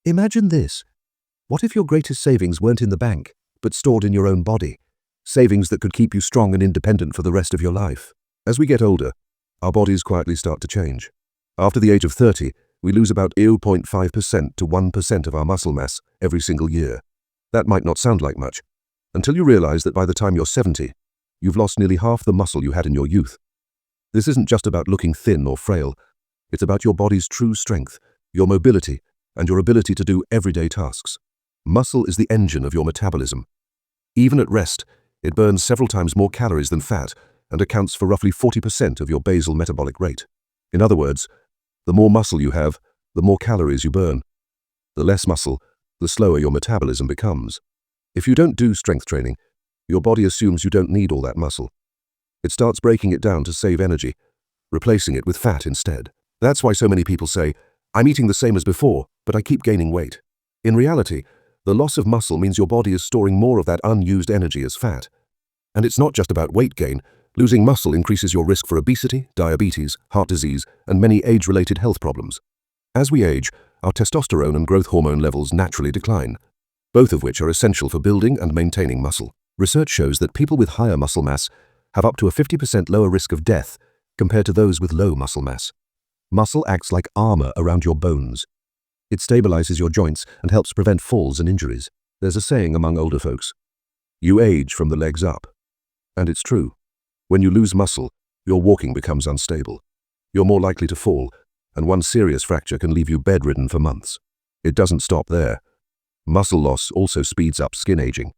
Imagine this. What if your greatest savings weren't in the bank, but stored in your own body? Savings that could keep you strong and independent for the rest of your life. As we get older, our bodies quietly start to change. After the age of 30, we lose about 0.5% to 1% of our muscle mass every single year. That might not sound like much, until you realize that by the time you're 70, you've lost nearly half the muscle you had in your youth. This isn't just about looking thin or frail. It's about your body's true strength, your mobility, and your ability to do everyday tasks. Muscle is the engine of your metabolism. Even at rest, it burns several times more calories than fat and accounts for roughly 40% of your basal metabolic rate. In other words, the more muscle you have, the more calories you burn. The less muscle, the slower your metabolism becomes. If you don't do strength training, your body assumes you don't need all that muscle. It starts breaking it down to save energy, replacing it with fat instead. That's why so many people say, "I'm eating the same as before, but I keep gaining weight." In reality, the loss of muscle means your body is storing more of that unused energy as fat. And it's not just about weight gain. Losing muscle increases your risk for obesity, diabetes, heart disease, and many age-related health problems. As we age, our testosterone and growth hormone levels naturally decline, both of which are essential for building and maintaining muscle. Research shows that people with higher muscle mass have up to a 50% lower risk of death compared to those with low muscle mass. Muscle acts like armor around your bones. It stabilizes your joints and helps prevent falls and injuries. There's a saying among older folks, "You age from the legs up." And it's true. When you lose muscle, your walking becomes unstable. You're more likely to fall, and one serious fracture can leave you bedridden for months. It doesn't stop there. Muscle loss also speeds up skin aging.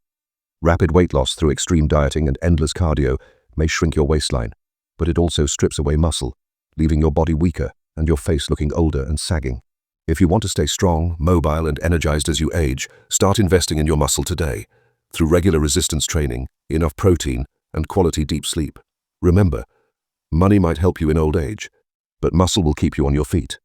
Rapid weight loss through extreme dieting and endless cardio may shrink your waistline, but it also strips away muscle, leaving your body weaker and your face looking older and sagging. If you want to stay strong, mobile, and energized as you age, start investing in your muscle today through regular resistance training, enough protein, and quality deep sleep. Remember, money might help you in old age, but muscle will keep you on your feet.